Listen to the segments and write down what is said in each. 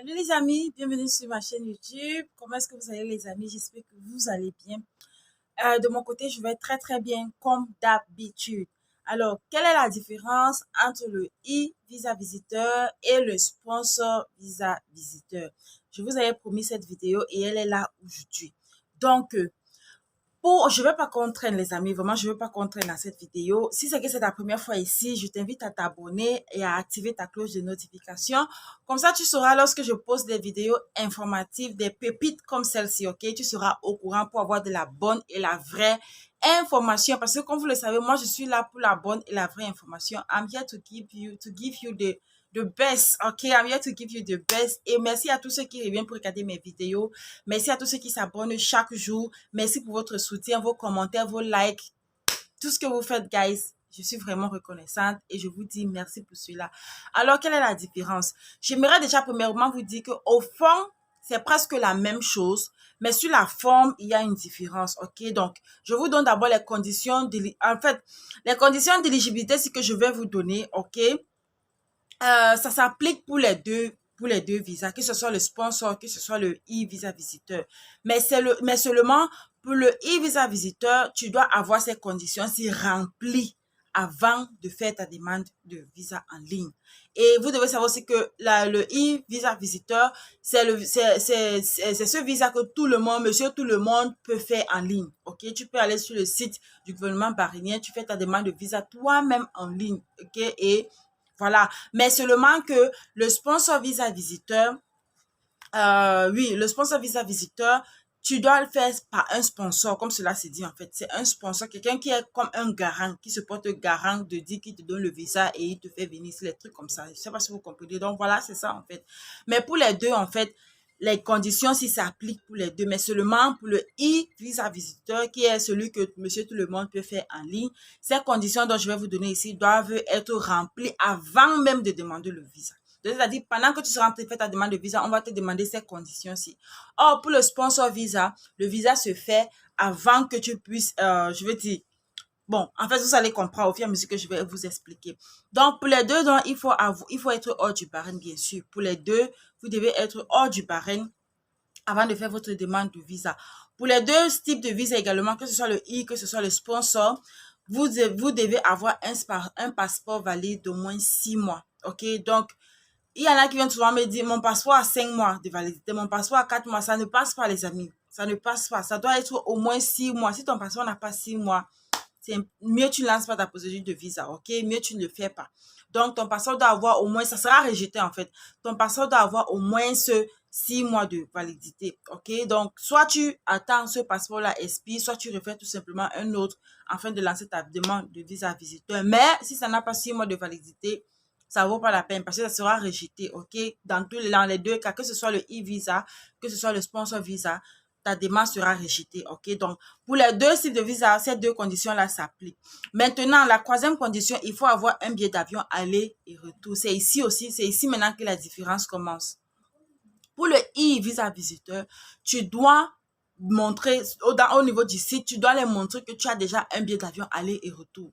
Salut les amis, bienvenue sur ma chaîne YouTube. Comment est-ce que vous allez les amis? J'espère que vous allez bien. De mon côté, je vais très bien comme d'habitude. Alors, quelle est la différence entre le e-visa visiteur et le sponsor visa visiteur? Je vous avais promis cette vidéo et elle est là aujourd'hui. Donc, je vais pas contraindre les amis, vraiment, je veux pas contraindre dans cette vidéo. Si c'est que c'est ta première fois ici, je t'invite à t'abonner et à activer ta cloche de notification. Comme ça, tu sauras lorsque je poste des vidéos informatives, des pépites comme celle-ci, ok? Tu seras au courant pour avoir de la bonne et la vraie information. Parce que comme vous le savez, moi, je suis là pour la bonne et la vraie information. I'm here to give you the best, ok? I'm here to give you the best. Et merci à tous ceux qui reviennent pour regarder mes vidéos. Merci à tous ceux qui s'abonnent chaque jour. Merci pour votre soutien, vos commentaires, vos likes, tout ce que vous faites, guys. Je suis vraiment reconnaissante et je vous dis merci pour cela. Alors, quelle est la différence? J'aimerais déjà premièrement vous dire qu'au fond, c'est presque la même chose, mais sur la forme, il y a une différence, ok? Donc, je vous donne d'abord les conditions, les conditions d'éligibilité, c'est que je vais vous donner, ok? Ça s'applique pour les deux visas, que ce soit le sponsor, que ce soit le e-visa visiteur. Mais seulement pour le e-visa visiteur, tu dois avoir ces conditions si remplies avant de faire ta demande de visa en ligne. Et vous devez savoir aussi que le e-visa visiteur, c'est ce visa que tout le monde, monsieur tout le monde peut faire en ligne. Ok, tu peux aller sur le site du gouvernement bahreïnien, tu fais ta demande de visa toi-même en ligne. Ok, et voilà. Mais seulement que le sponsor visa visiteur, oui, le sponsor visa visiteur, tu dois le faire par un sponsor, comme cela se dit en fait. C'est un sponsor, quelqu'un qui est comme un garant, qui se porte garant de dire qu'il te donne le visa et il te fait venir, c'est les trucs comme ça. Je sais pas si vous comprenez. Donc voilà, c'est ça en fait. Mais pour les deux, en fait, les conditions si s'appliquent pour les deux, mais seulement pour le e-visa visiteur, qui est celui que monsieur tout le monde peut faire en ligne. Ces conditions dont je vais vous donner ici doivent être remplies avant même de demander le visa. C'est-à-dire, pendant que tu seras en train de faire ta demande de visa, on va te demander ces conditions-ci. Or, pour le sponsor visa, le visa se fait avant que tu puisses, je veux dire, bon, en fait, vous allez comprendre au fur et à mesure que je vais vous expliquer. Donc, pour les deux, donc, il faut être hors du Bahreïn, bien sûr. Pour les deux, vous devez être hors du Bahreïn avant de faire votre demande de visa. Pour les deux types de visa également, que ce soit le e, que ce soit le sponsor, vous devez avoir un passeport valide d'au moins 6 mois. OK? Donc, il y en a qui viennent souvent me dire, mon passeport a 5 mois de validité, mon passeport a 4 mois. Ça ne passe pas, les amis. Ça ne passe pas. Ça doit être au moins 6 mois. Si ton passeport n'a pas 6 mois, c'est mieux tu ne lances pas ta procédure de visa, ok? Mieux tu ne le fais pas. Donc, ton passeport doit avoir au moins, ça sera rejeté en fait. Ton passeport doit avoir au moins ce 6 mois de validité, ok? Donc, soit tu attends ce passeport-là expire, soit tu refais tout simplement un autre afin de lancer ta demande de visa visiteur. Mais si ça n'a pas 6 mois de validité, ça vaut pas la peine parce que ça sera rejeté, ok? Dans les deux cas, que ce soit le e-visa, que ce soit le sponsor visa, ta demande sera rejetée, ok? Donc, pour les deux types de visa, ces deux conditions-là s'appliquent. Maintenant, la troisième condition, il faut avoir un billet d'avion aller et retour. C'est ici aussi, c'est ici maintenant que la différence commence. Pour le e-visa visiteur, tu dois montrer, au niveau du site, tu dois les montrer que tu as déjà un billet d'avion aller et retour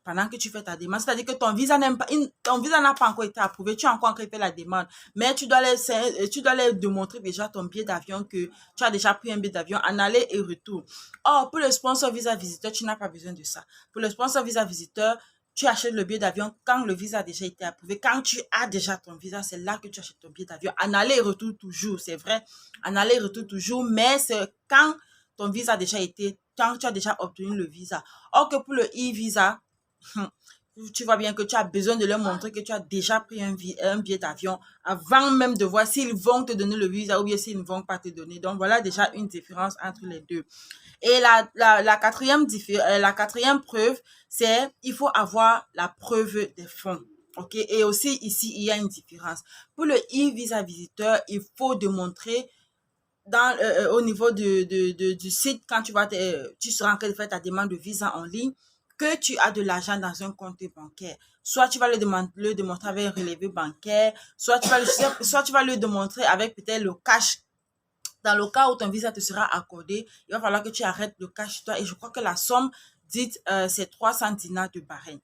pendant que tu fais ta demande. C'est-à-dire que ton visa n'a pas encore été approuvé, tu as encore fait la demande, mais tu dois les démontrer déjà ton billet d'avion que tu as déjà pris un billet d'avion en aller et retour. Or, pour le sponsor visa visiteur, tu n'as pas besoin de ça. Pour le sponsor visa visiteur, tu achètes le billet d'avion quand le visa a déjà été approuvé. Quand tu as déjà ton visa, c'est là que tu achètes ton billet d'avion. En aller et retour toujours, c'est vrai. En aller et retour toujours, mais c'est quand ton visa a déjà été, quand tu as déjà obtenu le visa. Or que pour le e-visa, tu vois bien que tu as besoin de leur montrer que tu as déjà pris un billet d'avion avant même de voir s'ils vont te donner le visa ou bien s'ils ne vont pas te donner. Donc, voilà déjà une différence entre les deux. Et la quatrième preuve, c'est il faut avoir la preuve des fonds. OK? Et aussi, ici, il y a une différence. Pour le e-visa visiteur, il faut démontrer au niveau du site, quand tu seras en train de faire ta demande de visa en ligne, que tu as de l'argent dans un compte bancaire. Soit tu vas le démontrer avec un relevé bancaire, soit tu vas le démontrer avec peut-être le cash. Dans le cas où ton visa te sera accordé, il va falloir que tu arrêtes le cash toi. Et je crois que la somme dite, c'est 300 dinars de Bahreïn.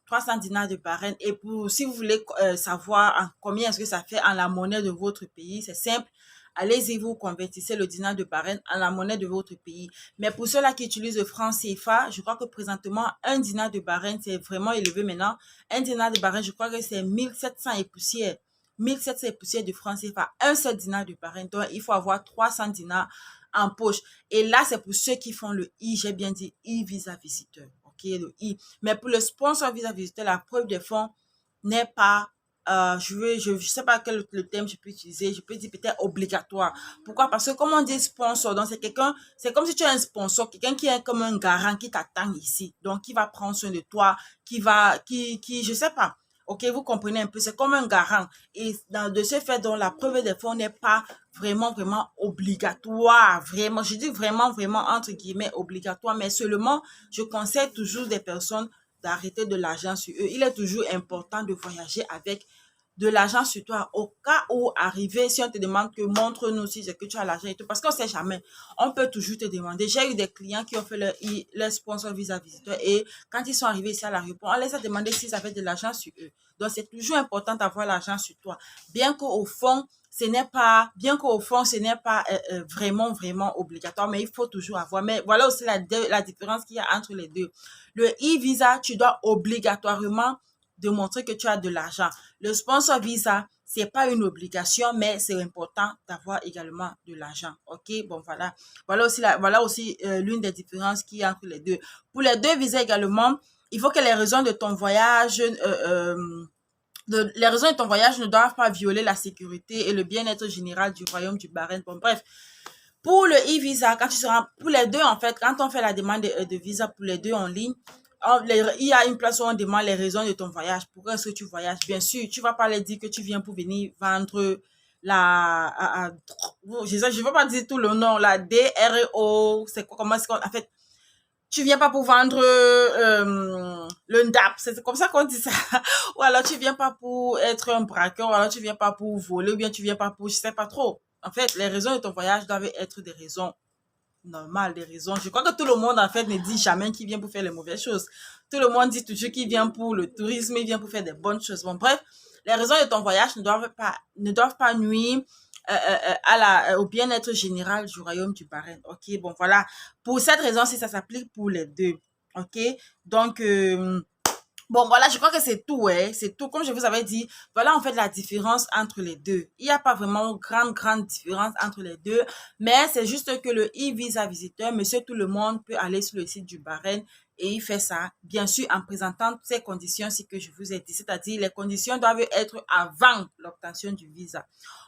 300 dinars de Bahreïn. Et pour, si vous voulez savoir combien est-ce que ça fait en la monnaie de votre pays, c'est simple. Allez-y, vous convertissez le dinar de Bahreïn en la monnaie de votre pays. Mais pour ceux-là qui utilisent le franc CFA, je crois que présentement, un dinar de Bahreïn, c'est vraiment élevé maintenant. Un dinar de Bahreïn, je crois que c'est 1700 et poussière. 1700 et poussière de franc CFA. Un seul dinar de Bahreïn. Donc, il faut avoir 300 dinars en poche. Et là, c'est pour ceux qui font le I, j'ai bien dit e-visa visiteur. Ok, le I. Mais pour le sponsor visa visiteur, la preuve de fonds n'est pas je sais pas quel le terme je peux utiliser, je peux dire peut-être obligatoire. Pourquoi? Parce que comme on dit sponsor, donc c'est quelqu'un, c'est comme si tu as un sponsor, quelqu'un qui est comme un garant qui t'attend ici, donc qui va prendre soin de toi, je sais pas. Ok, vous comprenez un peu, c'est comme un garant. Et de ce fait, donc la preuve des fonds n'est pas vraiment obligatoire, vraiment, je dis vraiment entre guillemets obligatoire, mais seulement je conseille toujours des personnes d'arrêter de l'argent sur eux. Il est toujours important de voyager avec de l'argent sur toi au cas où arriver, si on te demande que montre-nous si c'est que tu as l'argent et tout, parce qu'on sait jamais, on peut toujours te demander. J'ai eu des clients qui ont fait leur sponsor visa visiteur et quand ils sont arrivés ici à l'aéroport, on les a demandé s'ils avaient de l'argent sur eux. Donc c'est toujours important d'avoir l'argent sur toi, bien qu'au fond, ce n'est pas vraiment obligatoire, mais il faut toujours avoir. Mais voilà aussi la différence qu'il y a entre les deux. Le e-visa, tu dois obligatoirement démontrer que tu as de l'argent. Le sponsor visa, c'est pas une obligation, mais c'est important d'avoir également de l'argent. OK? Bon, voilà. Voilà aussi l'une des différences qu'il y a entre les deux. Pour les deux visas également, il faut que les raisons de ton voyage les raisons de ton voyage ne doivent pas violer la sécurité et le bien-être général du royaume du Bahreïn. Bon, bref. Pour le e-visa, pour les deux, en fait, quand on fait la demande de visa pour les deux en ligne, il y a une place où on demande les raisons de ton voyage. Pourquoi est-ce que tu voyages? Bien sûr, tu vas pas leur dire que tu viens pour venir vendre je ne vais pas dire tout le nom, la DRO, c'est quoi, comment est-ce qu'on, en fait, tu viens pas pour vendre le NDAP, c'est comme ça qu'on dit ça. Ou alors tu viens pas pour être un braqueur, ou alors tu viens pas pour voler, ou bien tu viens pas pour, je sais pas trop. En fait, les raisons de ton voyage doivent être des raisons normales, des raisons. Je crois que tout le monde, en fait, ne dit jamais qu'il vient pour faire les mauvaises choses. Tout le monde dit toujours qu'il vient pour le tourisme, il vient pour faire des bonnes choses. Bon, bref, les raisons de ton voyage ne doivent pas nuire au bien-être général du royaume du Bahreïn. Ok, bon, voilà. Pour cette raison-ci, ça s'applique pour les deux. Ok, donc, bon, voilà, je crois que c'est tout, ouais. C'est tout. Comme je vous avais dit, voilà en fait la différence entre les deux. Il n'y a pas vraiment grande différence entre les deux, mais c'est juste que le e-visa visiteur, monsieur tout le monde peut aller sur le site du Bahreïn et il fait ça, bien sûr, en présentant toutes ces conditions-ci que je vous ai dit. C'est-à-dire, les conditions doivent être avant l'obtention du visa.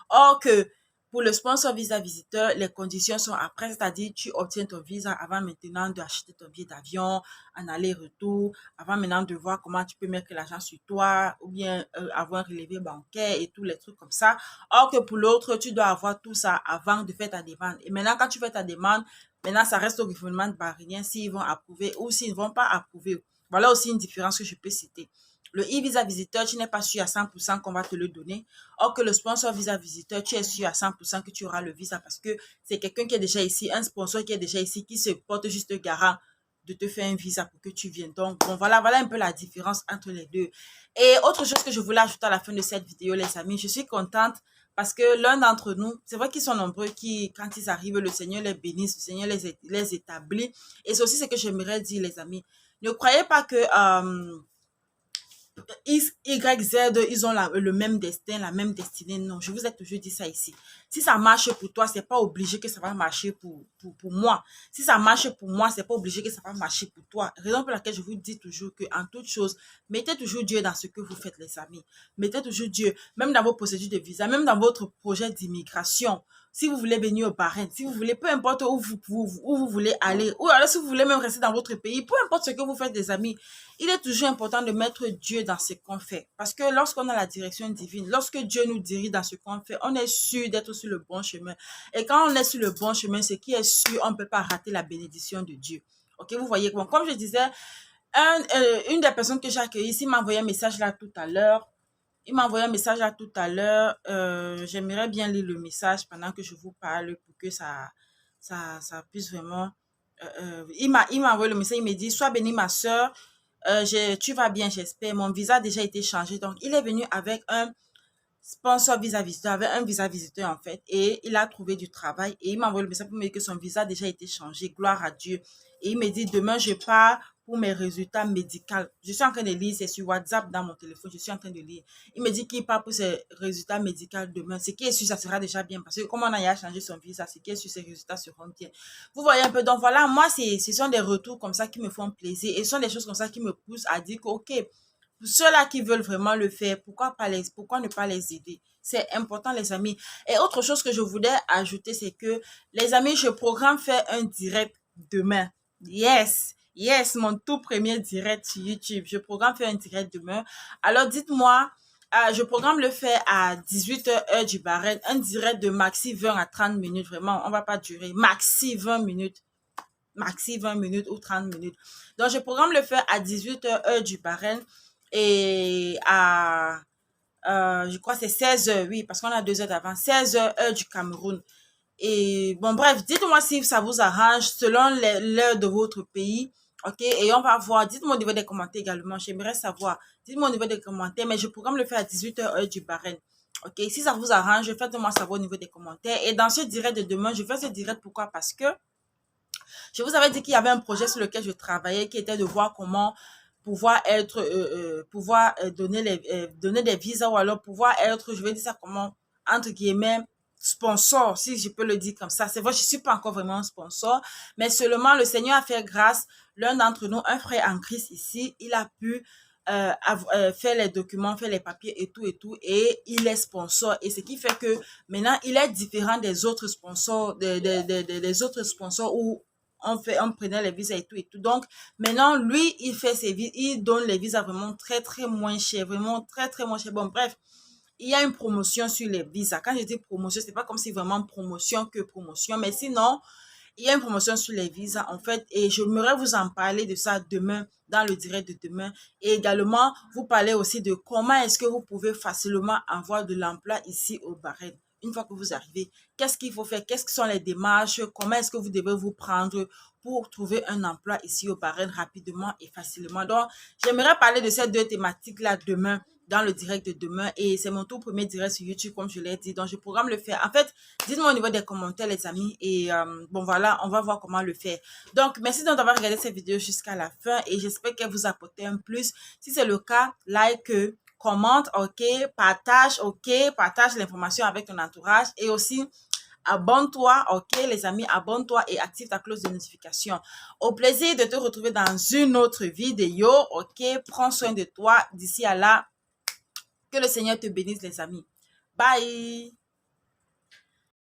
Or que pour le sponsor visa visiteur, les conditions sont après, c'est-à-dire tu obtiens ton visa avant maintenant d'acheter ton billet d'avion, en aller-retour, avant maintenant de voir comment tu peux mettre l'argent sur toi ou bien avoir un relevé bancaire et tous les trucs comme ça. Or que pour l'autre, tu dois avoir tout ça avant de faire ta demande. Et maintenant, quand tu fais ta demande, maintenant, ça reste au gouvernement bahreïnien s'ils vont approuver ou s'ils ne vont pas approuver. Voilà aussi une différence que je peux citer. Le e-visa visiteur, tu n'es pas sûr à 100% qu'on va te le donner. Or que le sponsor visa visiteur, tu es sûr à 100% que tu auras le visa parce que c'est quelqu'un qui est déjà ici, un sponsor qui est déjà ici, qui se porte juste garant de te faire un visa pour que tu viennes. Donc, bon, voilà un peu la différence entre les deux. Et autre chose que je voulais ajouter à la fin de cette vidéo, les amis, je suis contente parce que l'un d'entre nous, c'est vrai qu'ils sont nombreux qui, quand ils arrivent, le Seigneur les bénisse, le Seigneur les établit. Et c'est aussi ce que j'aimerais dire, les amis. Ne croyez pas que X, Y, Z, ils ont le même destin, la même destinée. Non, je vous ai toujours dit ça ici. Si ça marche pour toi, c'est pas obligé que ça va marcher pour moi. Si ça marche pour moi, c'est pas obligé que ça va marcher pour toi. Raison pour laquelle je vous dis toujours que en toute chose, mettez toujours Dieu dans ce que vous faites, les amis. Mettez toujours Dieu, même dans vos procédures de visa, même dans votre projet d'immigration. Si vous voulez venir au Bahreïn, si vous voulez, peu importe où vous voulez aller, ou alors si vous voulez même rester dans votre pays, peu importe ce que vous faites, les amis, il est toujours important de mettre Dieu dans ce qu'on fait. Parce que lorsqu'on a la direction divine, lorsque Dieu nous dirige dans ce qu'on fait, on est sûr d'être sur le bon chemin. Et quand on est sur le bon chemin, ce qui est sûr, on ne peut pas rater la bénédiction de Dieu. Ok, vous voyez, bon, comme je disais, une des personnes que j'ai accueillies ici m'a envoyé un message là tout à l'heure. Il m'a envoyé un message là tout à l'heure. J'aimerais bien lire le message pendant que je vous parle pour que ça puisse vraiment... il m'a envoyé le message, il me dit, sois bénie ma soeur. Tu vas bien, j'espère. Mon visa a déjà été changé. Donc, il est venu avec un sponsor visa visiteur, avec un visa visiteur en fait. Et il a trouvé du travail. Et il m'a envoyé le message pour me dire que son visa a déjà été changé. Gloire à Dieu. Et il me dit, demain, je pars pour mes résultats médicaux. Je suis en train de lire, c'est sur WhatsApp dans mon téléphone, je suis en train de lire. Il me dit qu'il part pour ses résultats médicaux demain. Ce qui est sûr, ça sera déjà bien parce que comme on a changé son visa, ce qui est sûr, ses résultats seront bien. Vous voyez un peu, donc voilà, moi, ce sont des retours comme ça qui me font plaisir et ce sont des choses comme ça qui me poussent à dire que, ok, pour ceux-là qui veulent vraiment le faire, pourquoi ne pas les aider? C'est important, les amis. Et autre chose que je voulais ajouter, c'est que, les amis, je programme faire un direct demain. Yes, yes, mon tout premier direct sur YouTube. Je programme faire un direct demain. Alors, dites-moi, je programme le faire à 18h heure du Bahreïn. Un direct de maxi 20 à 30 minutes. Vraiment, on va pas durer. Maxi 20 minutes. Maxi 20 minutes ou 30 minutes. Donc, je programme le faire à 18h heure du Bahreïn et à je crois que c'est 16h, oui, parce qu'on a 2 heures d'avance, 16h heure du Cameroun. Et bon, bref, dites-moi si ça vous arrange selon l'heure de votre pays. OK? Et on va voir. Dites-moi au niveau des commentaires également. J'aimerais savoir. Dites-moi au niveau des commentaires. Mais je programme le faire à 18h heure du Bahreïn. OK? Si ça vous arrange, faites-moi savoir au niveau des commentaires. Et dans ce direct de demain, je fais ce direct pourquoi? Parce que je vous avais dit qu'il y avait un projet sur lequel je travaillais qui était de voir comment donner des visas ou alors pouvoir être, je vais dire ça comment, entre guillemets, sponsor, si je peux le dire comme ça. C'est vrai, je suis pas encore vraiment un sponsor, mais seulement le Seigneur a fait grâce. L'un d'entre nous, un frère en Christ ici, il a pu faire les documents, faire les papiers et il est sponsor. Et ce qui fait que maintenant, il est différent des autres sponsors, des autres sponsors où on prenait les visas et tout. Donc, maintenant, lui, il fait il donne les visas vraiment très, très moins cher, vraiment très, très moins cher. Bon, bref, il y a une promotion sur les visas. Quand je dis promotion, c'est pas comme si vraiment promotion que promotion, mais sinon, il y a une promotion sur les visas, en fait, et j'aimerais vous en parler de ça demain, dans le direct de demain. Et également, vous parler aussi de comment est-ce que vous pouvez facilement avoir de l'emploi ici au Bahreïn. Une fois que vous arrivez, qu'est-ce qu'il faut faire? Qu'est-ce que sont les démarches? Comment est-ce que vous devez vous prendre pour trouver un emploi ici au Bahreïn rapidement et facilement? Donc, j'aimerais parler de ces deux thématiques-là demain, dans le direct de demain. Et c'est mon tout premier direct sur YouTube, comme je l'ai dit. Donc, je programme le faire. En fait, dites-moi au niveau des commentaires, les amis. Et bon, voilà, on va voir comment le faire. Donc, merci d'avoir regardé cette vidéo jusqu'à la fin. Et j'espère qu'elle vous a apporté un plus. Si c'est le cas, like, commente, ok, partage l'information avec ton entourage. Et aussi, abonne-toi, ok, les amis, abonne-toi et active ta cloche de notification. Au plaisir de te retrouver dans une autre vidéo, ok. Prends soin de toi. D'ici à là, que le Seigneur te bénisse, les amis. Bye!